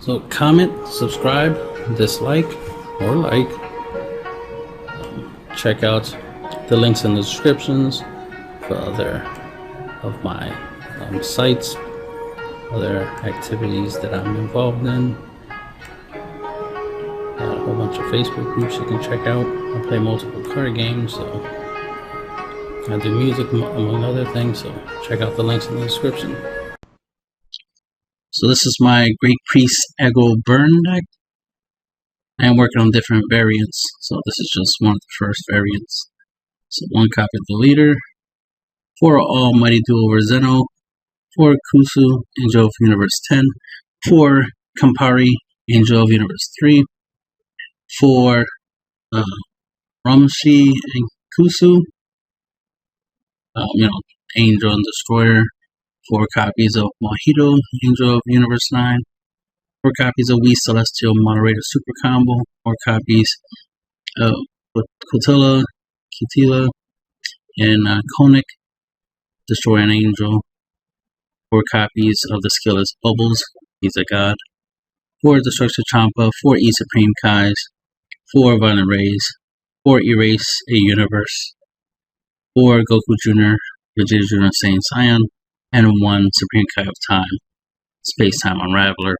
So comment, subscribe, dislike, or like. Check out the links in the descriptions for other of my sites, other activities that I'm involved in. Got a whole bunch of Facebook groups you can check out. I play multiple card games, so I do music among other things, so check out the links in the description. So this is my Great Priest Aggro burn deck. I am working on different variants, so this is just one of the first variants. So 1 copy of the leader, 4 Almighty Duo over Zeno, 4 Kusu, Angel of Universe 10, 4 Campari, Angel of Universe 3, 4 Ramshi and Kusu, Angel and Destroyer, 4 copies of Mojito, Angel of Universe 9, 4 copies of We Celestial Moderator Super Combo, 4 copies of Kitila, and Konik, Destroy an Angel, 4 copies of the Skillless Bubbles, he's a god, 4 Destruction Champa, 4 E Supreme Kais, 4 Violent Rays, 4 Erase a Universe, 4 Goku Jr., Vegeta Jr. Saiyan Scion, and 1 Supreme Kai of Time, Space Time Unraveler.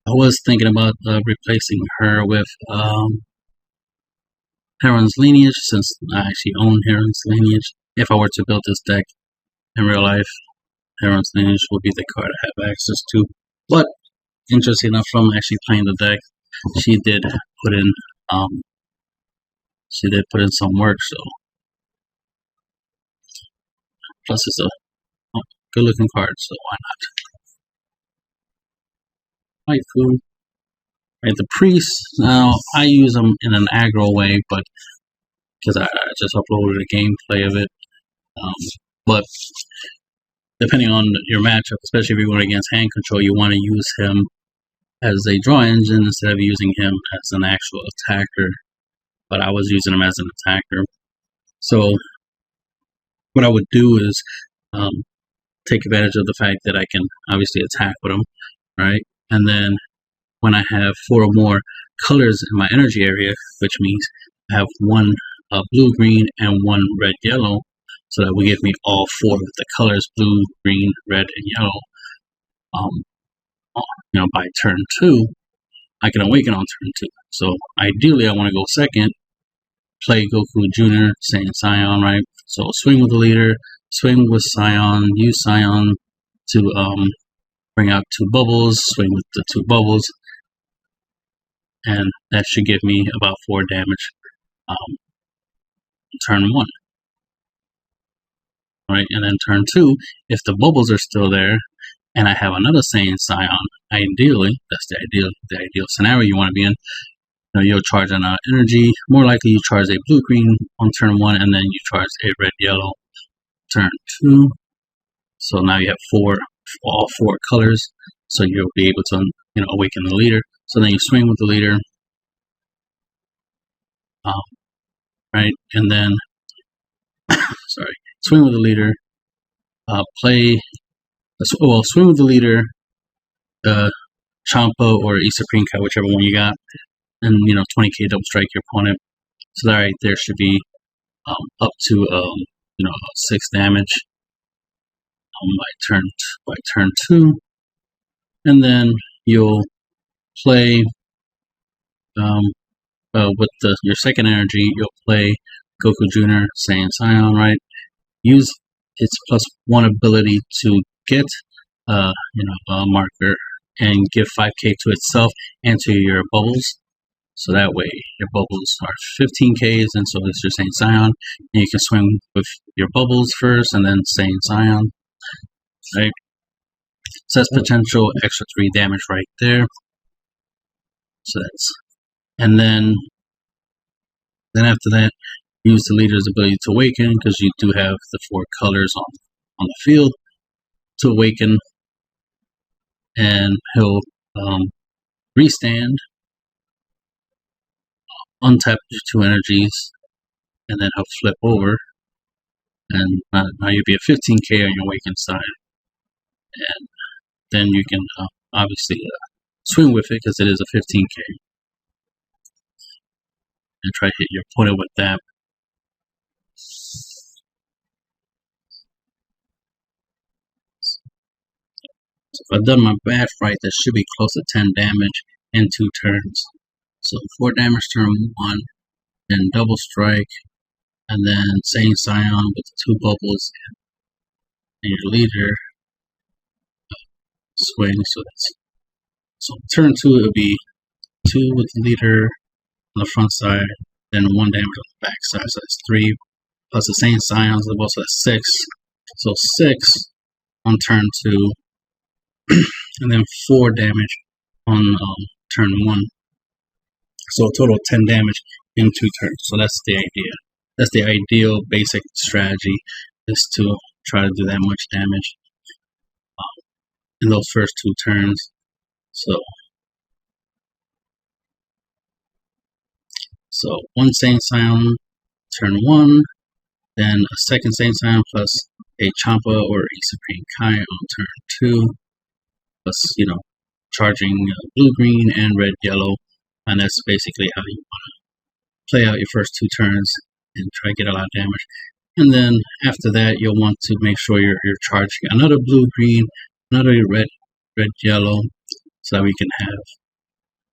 I was thinking about replacing her with Heron's Lineage, since I actually own Heron's Lineage. If I were to build this deck in real life, Heron's Lineage would be the card I have access to. But interesting enough, from actually playing the deck, she did put in some work. So plus it's a good looking card, so why not? Haiku. Right, the priests, now I use them in an aggro way, but because I just uploaded a gameplay of it. But depending on your matchup, especially if you're going against hand control, you want to use him as a draw engine instead of using him as an actual attacker. But I was using him as an attacker. So what I would do is take advantage of the fact that I can obviously attack with him, right? And then when I have 4 or more colors in my energy area, which means I have 1 blue-green and 1 red-yellow, so that will give me all 4 of the colors, blue, green, red, and yellow. By turn 2, I can awaken on turn 2. So ideally, I want to go second, play Goku Jr., Saiyan Scion, right? So swing with the leader, swing with Scion, use Scion to bring out 2 bubbles, swing with the 2 bubbles, and that should give me about 4 damage turn 1. Right, and then turn 2, if the bubbles are still there, and I have another Saiyan Scion, ideally, that's the ideal scenario you want to be in. You'll charge an energy. More likely, you charge a blue-green on turn 1, and then you charge a red-yellow turn 2. So now you have all 4 colors. So you'll be able to, awaken the leader. So then you swing with the leader, right, and then swing with the leader. Swing with the leader, Champa or E Supreme Kai, whichever one you got, and 20k double strike your opponent. So that right there should be up to 6 damage by turn 2, and then you'll play with your second energy. You'll play Goku Jr., Saiyan Scion, right? Use its +1 ability to get a marker and give 5k to itself and to your bubbles. So that way your bubbles are 15ks, and so it's your Saiyan Scion, and you can swing with your bubbles first and then Saiyan Scion, right? So that's potential extra 3 damage right there. So and then after that, use the leader's ability to awaken, because you do have the 4 colors on the field to awaken, and he'll restand, untap your 2 energies, and then he'll flip over, and now you'll be at 15k on your awakened side, and then you can obviously swing with it because it is a 15k, and try to hit your opponent with that. So if I've done my math right, that should be close to 10 damage in 2 turns. So 4 damage turn 1, then double strike, and then Sane Scion with the 2 bubbles, and your leader swing. So turn 2 it would be 2 with the leader on the front side, then 1 damage on the back side. So that's 3 plus the Sane Scions, so that's 6. So 6 on turn 2, and then 4 damage on turn 1. So a total of 10 damage in 2 turns. So that's the idea. That's the ideal basic strategy, is to try to do that much damage in those first 2 turns. So 1 Sane Scion turn 1, then a second Sane Scion plus a Champa or a Supreme Kai on turn 2, plus, charging blue, green, and red, yellow. And that's basically how you want to play out your first 2 turns and try to get a lot of damage. And then after that, you'll want to make sure you're charging another blue, green, another red, yellow, so that we can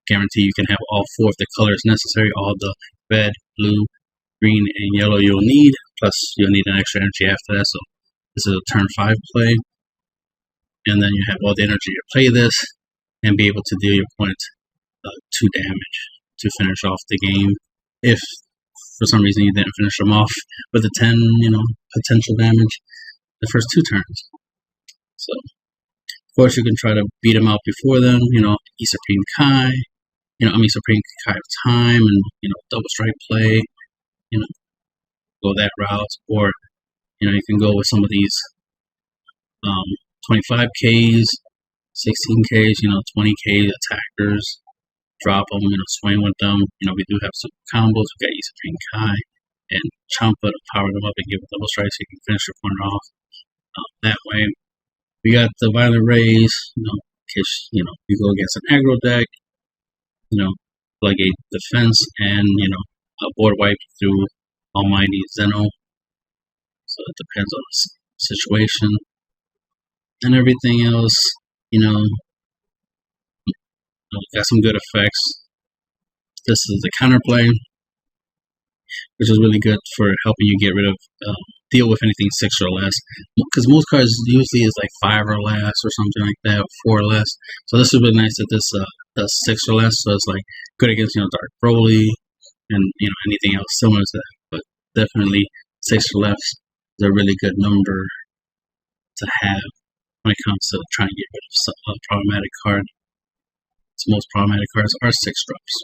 guarantee you can have all 4 of the colors necessary, all the red, blue, green, and yellow you'll need, plus you'll need an extra energy after that. So this is a turn 5 play, and then you have all the energy to play this and be able to deal your opponent 2 damage to finish off the game. If for some reason you didn't finish them off with the 10, potential damage the first 2 turns. So of course you can try to beat them out before then, Supreme Kai, Supreme Kai of time, and double strike play, go that route, or you can go with some of these 25Ks, 16Ks, 20K attackers, drop them, swing with them. We do have super combos. We got Supreme Kai and Champa to power them up and give a double strike so you can finish your opponent off that way. We got the Violent Rays, in case, you go against an aggro deck, plug a defense and, a board wipe through Almighty Zeno. So it depends on the situation. And everything else, got some good effects. This is the counterplay, which is really good for helping you get rid of, deal with anything 6 or less. Because most cards usually is like 5 or less or something like that, 4 or less. So this is really nice that this does 6 or less. So it's like good against, Dark Broly and, anything else similar to that. But definitely 6 or less is a really good number to have when it comes to trying to get rid of a problematic card. So most problematic cards are 6 drops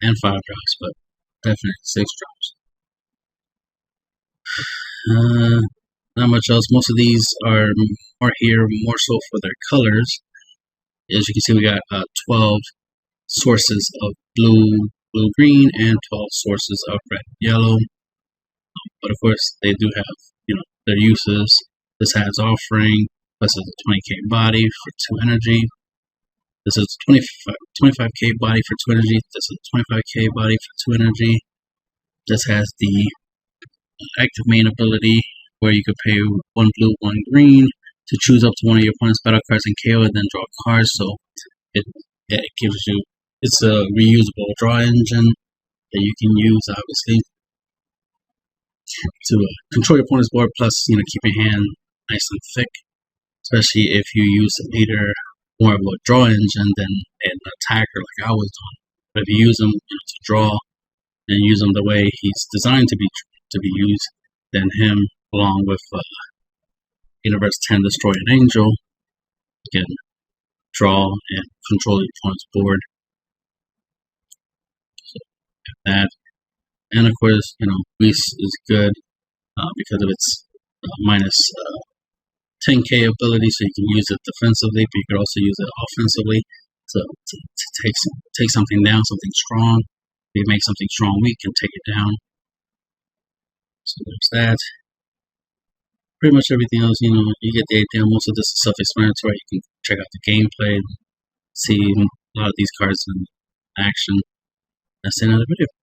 and 5 drops, but definitely 6 drops. Not much else. Most of these are here more so for their colors. As you can see, we got 12 sources of blue, green, and 12 sources of red, yellow. But of course, they do have, their uses. This has offering. This is a 20k body for 2 energy. This is 25k body for 2 energy. This is 25k body for 2 energy. This has the active main ability where you could pay 1 blue, 1 green to choose up to one of your opponent's battle cards and KO it, then draw cards. So it gives you, it's a reusable draw engine that you can use, obviously, to control your opponent's board, plus keep your hand nice and thick, especially if you use either more of a draw engine than an attacker like I was doing. But if you use them to draw and use them the way he's designed to be used, then him along with Universe 10 Destroy an Angel can draw and control your opponent's board. So that, and of course, MISCS is good because of its minus 10k ability, so you can use it defensively, but you could also use it offensively to take something down, something strong. If you make something strong weak, and take it down. So there's that. pretty much everything else, you get the idea. Most of this is self-explanatory. You can check out the gameplay, see a lot of these cards in action. That's the end of the video.